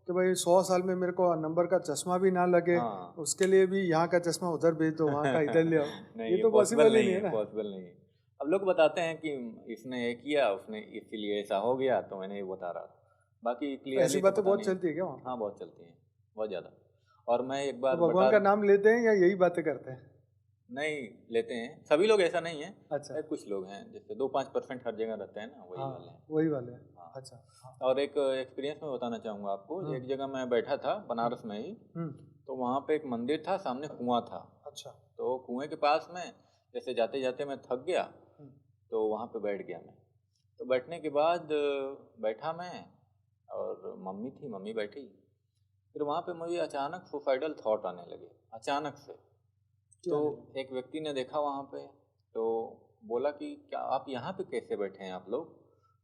Speaker 1: कि भाई 100 साल में मेरे को नंबर का चश्मा भी ना लगे,
Speaker 2: हाँ।
Speaker 1: उसके लिए भी यहाँ का चश्मा उधर भेज दो, वहाँ का इधर ले आओ।
Speaker 2: नहीं,
Speaker 1: ये तो पॉसिबल ही नहीं है ना।
Speaker 2: पॉसिबल नहीं है। अब लोग बताते हैं कि इसने ये किया, उसने इसीलिए ऐसा हो गया, तो मैंने ये बता रहा था। बाकी क्लियरली
Speaker 1: ऐसी बातें बहुत चलती है क्या वहाँ?
Speaker 2: हाँ, बहुत चलती हैं, बहुत ज़्यादा। और मैं एक बार
Speaker 1: तो भगवान का नाम लेते हैं या यही बातें करते हैं?
Speaker 2: नहीं लेते हैं, सभी लोग ऐसा नहीं है।
Speaker 1: अच्छा।
Speaker 2: कुछ लोग हैं जैसे 2-5% हर जगह रहते हैं ना, वही वाले हैं।
Speaker 1: वही वाले हैं।
Speaker 2: हाँ।
Speaker 1: अच्छा।
Speaker 2: और एक एक्सपीरियंस में बताना चाहूँगा आपको। एक जगह मैं बैठा था बनारस में ही, तो वहाँ पे एक मंदिर था, सामने कुआं था।
Speaker 1: अच्छा।
Speaker 2: तो कुएं के पास में जैसे जाते जाते मैं थक गया, तो वहाँ पे बैठ गया मैं। तो बैठने के बाद बैठा मैं, और मम्मी थी, मम्मी बैठी। फिर वहाँ पे मुझे अचानक सुसाइडल थॉट आने लगे, अचानक से। तो एक व्यक्ति ने देखा वहाँ पे, तो बोला कि क्या आप यहाँ पे कैसे बैठे हैं आप लोग?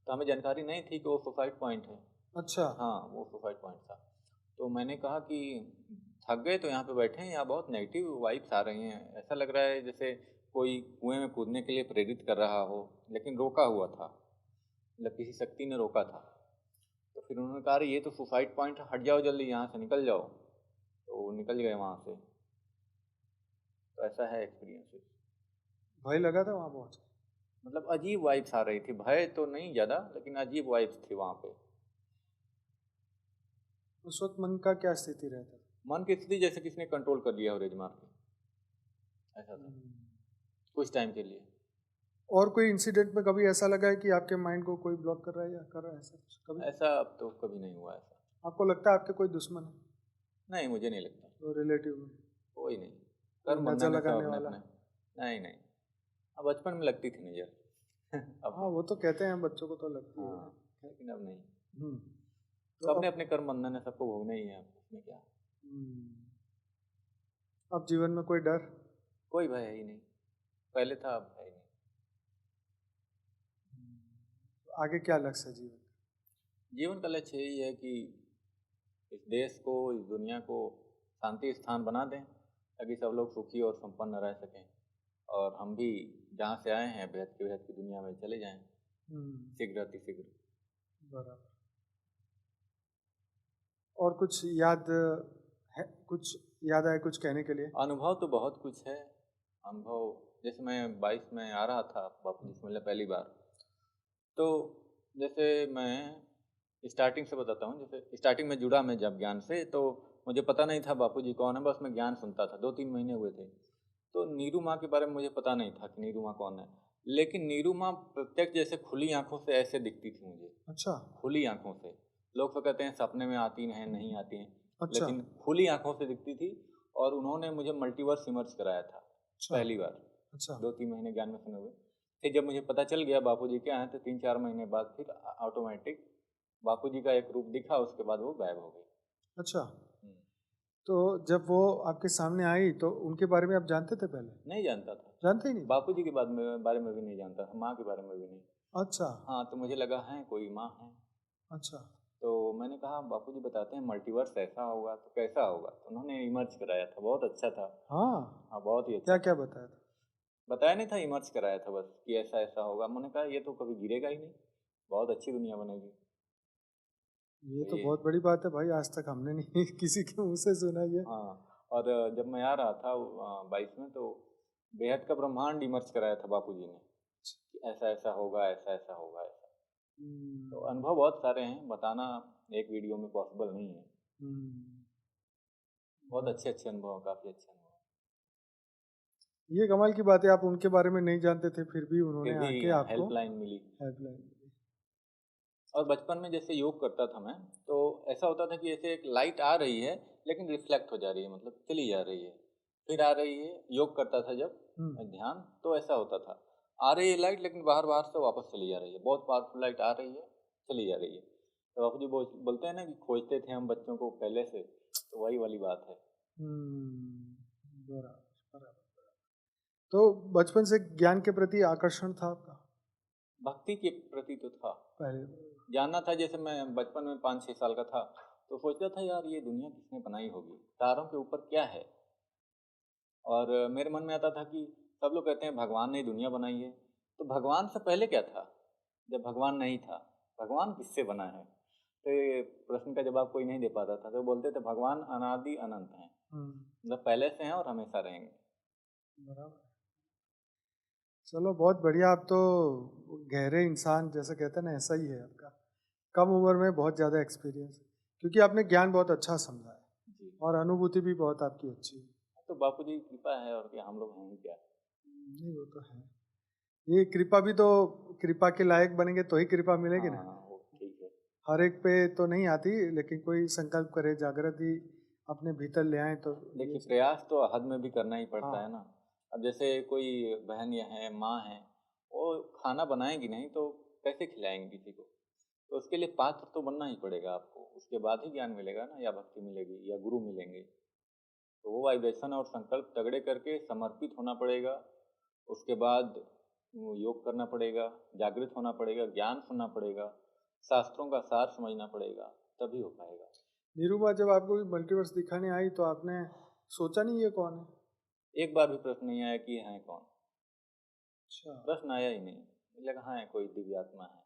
Speaker 2: तो हमें जानकारी नहीं थी कि वो सुसाइड पॉइंट है।
Speaker 1: अच्छा।
Speaker 2: हाँ, वो सुसाइड पॉइंट था। तो मैंने कहा कि थक गए तो यहाँ पे बैठे हैं, यहाँ बहुत नेगेटिव वाइब्स आ रही हैं, ऐसा लग रहा है जैसे कोई कुएं में कूदने के लिए प्रेरित कर रहा हो, लेकिन रोका हुआ था, मतलब किसी शक्ति ने रोका था। तो फिर उन्होंने कहा अरे ये तो सुसाइड पॉइंट, हट जाओ जल्दी यहाँ से, निकल जाओ। तो वो निकल गए वहाँ से। तो ऐसा है एक्सपीरियंसेस।
Speaker 1: भय लगा था वहाँ पहुँच के?
Speaker 2: मतलब अजीब वाइब्स आ रही थी, भय तो नहीं ज़्यादा, लेकिन अजीब वाइब्स थी वहाँ पे।
Speaker 1: उस वक्त मन का क्या स्थिति रहता?
Speaker 2: मन की स्थिति जैसे किसी ने कंट्रोल कर लिया हो रेज मार के, ऐसा था कुछ टाइम के लिए।
Speaker 1: और कोई इंसिडेंट में कभी ऐसा लगा है कि आपके माइंड को कोई ब्लॉक कर रहा है या कर रहा है, ऐसा कुछ कभी?
Speaker 2: ऐसा अब तो कभी नहीं हुआ ऐसा।
Speaker 1: आपको लगता है आपके कोई दुश्मन है
Speaker 2: नहीं, मुझे नहीं लगता।
Speaker 1: तो रिलेटिव में
Speaker 2: कोई नहीं,
Speaker 1: कोई
Speaker 2: कर
Speaker 1: नजर
Speaker 2: बंधन है सब
Speaker 1: लगाने
Speaker 2: अपने
Speaker 1: वाला?
Speaker 2: अपने। नहीं नहीं, अब बचपन में लगती थी नजर। अब
Speaker 1: हाँ,
Speaker 2: नहीं।
Speaker 1: वो तो कहते हैं बच्चों को तो लगती है।
Speaker 2: हाँ, लेकिन अब नहीं।
Speaker 1: हम्म,
Speaker 2: तो
Speaker 1: तो
Speaker 2: अपने अपने कर्म बंधन है, सबको भोगना ही है, उसमें क्या।
Speaker 1: अब जीवन में कोई डर?
Speaker 2: कोई भय है ही नहीं, पहले था अब है ही नहीं।
Speaker 1: आगे क्या लक्ष्य है जीवन?
Speaker 2: जीवन का लक्ष्य यही है कि इस देश को, इस दुनिया को शांति स्थान बना दें, ताकि सब लोग सुखी और संपन्न रह सकें, और हम भी जहाँ से आए हैं बेहद की दुनिया में चले जाएं शीघ्र अतिशीघ्र।
Speaker 1: बराबर। और कुछ याद है, कुछ याद आए कुछ कहने के लिए?
Speaker 2: अनुभव तो बहुत कुछ है। अनुभव जैसे मैं 22 में आ रहा था बापू जी से मिलने पहली बार, तो जैसे मैं स्टार्टिंग से बताता हूँ। जैसे स्टार्टिंग में जुड़ा मैं जब ज्ञान से, तो मुझे पता नहीं था बापू जी कौन है, बस मैं ज्ञान सुनता था। 2-3 महीने हुए थे, तो नीरू माँ के बारे में मुझे पता नहीं था कि नीरू माँ कौन है। लेकिन नीरू माँ प्रत्यक्ष जैसे खुली आंखों से ऐसे दिखती थी मुझे।
Speaker 1: अच्छा
Speaker 2: खुली आंखों से। लोग तो कहते हैं सपने में आती हैं, नहीं आती हैं,
Speaker 1: अच्छा
Speaker 2: लेकिन खुली आंखों से दिखती थी। और उन्होंने मुझे मल्टीवर्स इमर्ज कराया था
Speaker 1: अच्छा
Speaker 2: पहली बार।
Speaker 1: अच्छा
Speaker 2: 2-3 महीने ज्ञान में सुने हुए। फिर जब मुझे पता चल गया बापू जी क्या हैं, तो 3-4 महीने बाद फिर ऑटोमेटिक बापू जी का एक रूप दिखा, उसके बाद वो गायब हो गई।
Speaker 1: अच्छा।
Speaker 2: हम्म।
Speaker 1: तो जब वो आपके सामने आई तो उनके बारे में आप जानते थे पहले?
Speaker 2: नहीं जानता था।
Speaker 1: जानते ही नहीं थे?
Speaker 2: बापू जी के बारे में भी नहीं जानता था, माँ के बारे में भी नहीं।
Speaker 1: अच्छा
Speaker 2: हाँ, तो मुझे लगा है कोई माँ है।
Speaker 1: अच्छा
Speaker 2: तो मैंने कहा बापू जी बताते हैं मल्टीवर्स ऐसा होगा तो कैसा होगा, तो उन्होंने इमर्ज कराया था, बहुत अच्छा था।
Speaker 1: हाँ,
Speaker 2: हाँ, बहुत ही अच्छा
Speaker 1: क्या
Speaker 2: था।
Speaker 1: क्या बताया था?
Speaker 2: बताया नहीं था, इमर्ज कराया था बस कि ऐसा ऐसा होगा। मैंने कहा ये तो कभी गिरेगा ही नहीं, बहुत अच्छी दुनिया बनेगी।
Speaker 1: ये
Speaker 2: तो
Speaker 1: तो
Speaker 2: ये
Speaker 1: बहुत बड़ी बात है भाई, आज तक हमने नहीं किसी के मुंह से सुना ये।
Speaker 2: हाँ। और जब मैं आ रहा था 22 में, तो बेहद का ब्रह्मांड इमर्ज कराया था बापू जी ने कि ऐसा ऐसा होगा, ऐसा ऐसा होगा, ऐसा। तो
Speaker 1: हम्म,
Speaker 2: अनुभव बहुत सारे हैं, बताना एक वीडियो में पॉसिबल नहीं है।
Speaker 1: हम्म,
Speaker 2: बहुत अच्छे अच्छे अनुभव हैं, काफ़ी अच्छे अनुभव।
Speaker 1: ये कमाल की बात है, आप उनके बारे में नहीं जानते थे फिर भी उन्होंने
Speaker 2: फिर भी
Speaker 1: आके आपको
Speaker 2: हेल्पलाइन मिली।
Speaker 1: हेल्पलाइन।
Speaker 2: और बचपन में जैसे योग करता था मैं, तो ऐसा होता था कि जैसे एक लाइट आ रही है लेकिन रिफ्लेक्ट हो जा रही है, मतलब चली जा रही है, फिर आ रही है। योग करता था जब ध्यान, तो ऐसा होता था, आ रही है लाइट लेकिन बाहर बाहर से वापस चली जा रही है, बहुत पावरफुल लाइट आ रही है, चली जा रही है। तो बापू जी बोलते हैं ना कि खोजते थे हम बच्चों को पहले से, तो वही वाली बात है।
Speaker 1: बराबर बराबर। तो बचपन से ज्ञान के प्रति आकर्षण था आपका
Speaker 2: भक्ति के प्रति तो था,
Speaker 1: पहले?
Speaker 2: जानना था। जैसे मैं बचपन में 5-6 साल का था, तो सोचता था यार ये दुनिया किसने बनाई होगी, तारों के ऊपर क्या है। और मेरे मन में आता था कि सब लोग कहते हैं भगवान ने दुनिया बनाई है, तो भगवान से पहले क्या था जब भगवान नहीं था, भगवान किससे बना है। तो ये प्रश्न का जवाब कोई नहीं दे पाता था, तो बोलते थे भगवान अनादि अनंत हैं, मतलब पहले से हैं और हमेशा रहेंगे।
Speaker 1: बराबर। चलो बहुत बढ़िया, आप तो गहरे इंसान जैसे कहते हैं ना, ऐसा ही है आपका। कम उम्र में बहुत ज़्यादा एक्सपीरियंस, क्योंकि आपने ज्ञान बहुत अच्छा समझा है
Speaker 2: जी।
Speaker 1: और अनुभूति भी बहुत आपकी अच्छी है।
Speaker 2: तो बापू जी की कृपा है, और क्या, हम लोग हैं ही क्या।
Speaker 1: नहीं, वो तो है। ये कृपा भी तो, कृपा के लायक बनेंगे तो ही कृपा मिलेगी ना।
Speaker 2: हाँ, वो ठीक है।
Speaker 1: हर एक पे तो नहीं आती, लेकिन कोई संकल्प करे, जागृति अपने भीतर ले आए तो ये
Speaker 2: देखिए प्रयास तो हद में भी करना ही पड़ता है
Speaker 1: हाँ
Speaker 2: ना। अब जैसे कोई बहन या है, माँ है, वो खाना बनाएंगी नहीं तो कैसे खिलाएंगी किसी को। तो उसके लिए पात्र तो बनना ही पड़ेगा आपको, उसके बाद ही ज्ञान मिलेगा ना, या भक्ति मिलेगी या गुरु मिलेंगे। तो वो वाइब्रेशन और संकल्प तगड़े करके समर्पित होना पड़ेगा। उसके बाद वो योग करना पड़ेगा, जागृत होना पड़ेगा, ज्ञान सुनना पड़ेगा, शास्त्रों का सार समझना पड़ेगा, तभी हो पाएगा।
Speaker 1: निरुपा जब आपको मल्टीवर्स दिखाने आई तो आपने सोचा नहीं ये कौन है?
Speaker 2: एक बार भी प्रश्न नहीं आया कि ये हैं कौन,
Speaker 1: अच्छा।
Speaker 2: प्रश्न आया ही नहीं। मुझे लगा हाँ कोई दिव्य आत्मा है।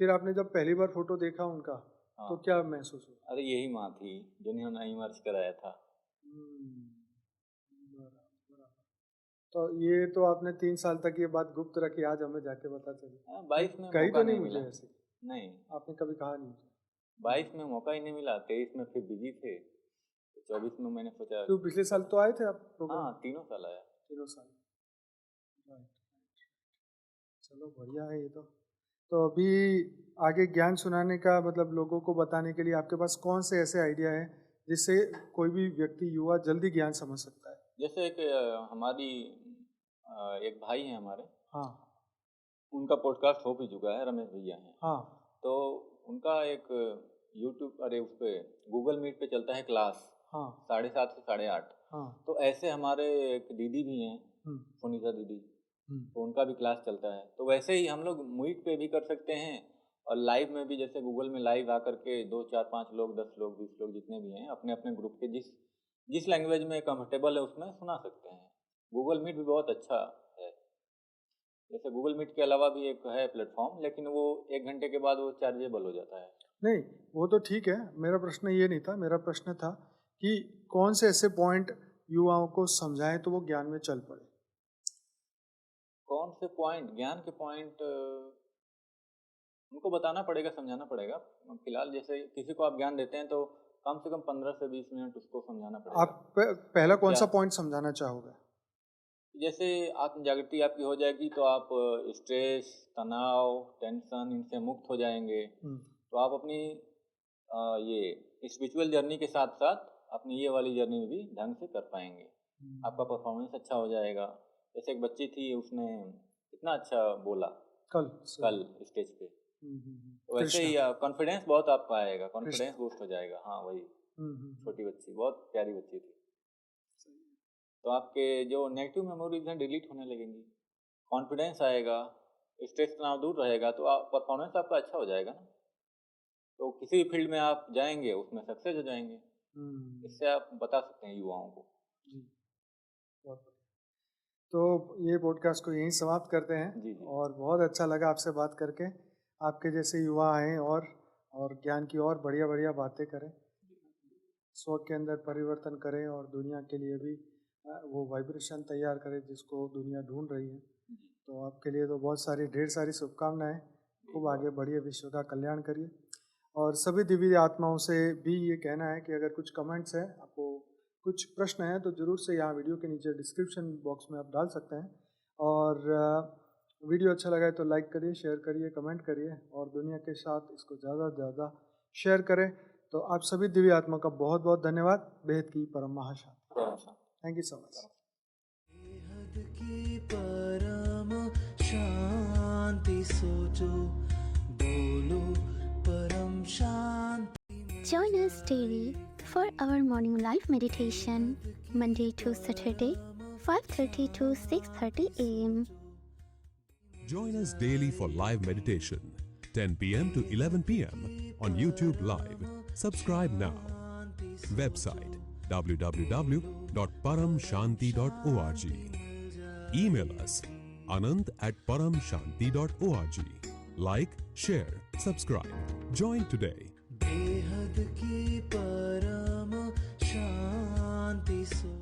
Speaker 1: फिर आपने जब पहली बार फोटो देखा उनका
Speaker 2: हाँ।
Speaker 1: तो क्या महसूस हुआ?
Speaker 2: अरे यही माँ थी जिन्होंने इमर्ज कराया था।
Speaker 1: बराबर। तो ये तो आपने 3 साल तक ये बात गुप्त रखी, आज हमें जाके पता चली।
Speaker 2: 22 में
Speaker 1: कही
Speaker 2: मौका
Speaker 1: तो नहीं
Speaker 2: नहीं
Speaker 1: मुझे
Speaker 2: मिला।
Speaker 1: ऐसे?
Speaker 2: नहीं,
Speaker 1: आपने कभी कहा नहीं मुझे?
Speaker 2: 22 में मौका ही नहीं मिला, 23 में फिर बिजी थे, 24 में मैंने सोचा।
Speaker 1: तो पिछले साल तो आए थे आप प्रोग्राम?
Speaker 2: हाँ, 3 साल आया।
Speaker 1: 3 साल। राइट। चलो बढ़िया है ये तो अभी आगे ज्ञान सुनाने का मतलब लोगों को बताने के लिए आपके पास कौन से ऐसे आइडिया हैं जिससे कोई भी व्यक्ति युवा जल्दी ज्ञान समझ सकता है?
Speaker 2: जैसे एक हमारी एक भाई हैं हमारे,
Speaker 1: हाँ
Speaker 2: उनका पॉडकास्ट हो भी चुका है, रमेश भैया हैं।
Speaker 1: हाँ
Speaker 2: तो उनका एक यूट्यूब अरे उस पे गूगल मीट पे चलता है क्लास,
Speaker 1: हाँ
Speaker 2: 7:30 से 8:30।
Speaker 1: हाँ।
Speaker 2: तो ऐसे हमारे एक दीदी भी हैं, सुनीता दीदी, तो उनका भी क्लास चलता है। तो वैसे ही हम लोग मीट पे भी कर सकते हैं और लाइव में भी, जैसे गूगल में लाइव आकर के 2 4 5 लोग 10 लोग 20 लोग जितने भी हैं अपने अपने ग्रुप के जिस लैंग्वेज में कंफर्टेबल है उसमें सुना सकते हैं। गूगल मीट भी बहुत अच्छा है। जैसे गूगल मीट के अलावा भी एक है प्लेटफॉर्म, लेकिन वो 1 घंटे के बाद वो चार्जेबल हो जाता है।
Speaker 1: नहीं वो तो ठीक है, मेरा प्रश्न ये नहीं था। मेरा प्रश्न था कि कौन से ऐसे पॉइंट युवाओं को समझाएं तो वो ज्ञान में चल पड़े।
Speaker 2: कौन से पॉइंट? ज्ञान के पॉइंट उनको बताना पड़ेगा, समझाना पड़ेगा। फिलहाल जैसे किसी को आप ज्ञान देते हैं तो कम से कम 15 से 20 मिनट उसको समझाना पड़ेगा।
Speaker 1: आप पहला कौन सा पॉइंट समझाना चाहोगे?
Speaker 2: जैसे आत्म जागृति आपकी हो जाएगी तो आप स्ट्रेस, तनाव, टेंशन इनसे मुक्त हो जाएंगे। तो आप अपनी ये स्पिरिचुअल जर्नी के साथ साथ अपनी ये वाली जर्नी में भी ढंग से कर पाएंगे। आपका परफॉर्मेंस अच्छा हो जाएगा। जैसे एक बच्ची थी, उसने इतना अच्छा बोला कल स्टेज पे, तो वैसे ही कॉन्फिडेंस बहुत आपका आएगा, कॉन्फिडेंस बूस्ट हो जाएगा। हाँ वही छोटी बच्ची, बहुत प्यारी बच्ची थी। तो आपके जो नेगेटिव मेमोरीज हैं डिलीट होने लगेंगी, कॉन्फिडेंस आएगा, स्ट्रेस तनाव दूर रहेगा, तो आप परफॉर्मेंस आपका अच्छा हो जाएगा ना। तो किसी भी फील्ड में आप जाएंगे उसमें सक्सेस हो जाएंगे। इससे आप बता सकते हैं युवाओं को।
Speaker 1: तो ये पॉडकास्ट को यहीं समाप्त करते हैं।
Speaker 2: जी।
Speaker 1: और बहुत अच्छा लगा आपसे बात करके। आपके जैसे युवा आएँ और ज्ञान की और बढ़िया बढ़िया बातें करें, स्व के अंदर परिवर्तन करें और दुनिया के लिए भी वो वाइब्रेशन तैयार करें जिसको दुनिया ढूंढ रही है। तो आपके लिए तो बहुत सारी ढेर सारी शुभकामनाएं। खूब आगे बढ़िए, विश्व का कल्याण करिए। और सभी दिव्य आत्माओं से भी ये कहना है कि अगर कुछ कमेंट्स हैं, आपको कुछ प्रश्न हैं, तो ज़रूर से यहाँ वीडियो के नीचे डिस्क्रिप्शन बॉक्स में आप डाल सकते हैं। और वीडियो अच्छा लगा है तो लाइक करिए, शेयर करिए, कमेंट करिए और दुनिया के साथ इसको ज़्यादा से ज़्यादा शेयर करें। तो आप सभी दिव्य आत्मा का बहुत बहुत धन्यवाद। बेहद की परम महाशांति। Thank you so much. बेहद की परम शांति सोचो, बोलो परम शांति।
Speaker 3: Join us daily for our morning live meditation, Monday to Saturday, 5:30 to 6:30 a.m.
Speaker 4: Join us daily for live meditation, 10 p.m. to 11 p.m. on YouTube Live. Subscribe now. Website www.paramshanti.org. Email us anand@paramshanti.org. Like, share, subscribe. Join today. बेहद की परम शांति सो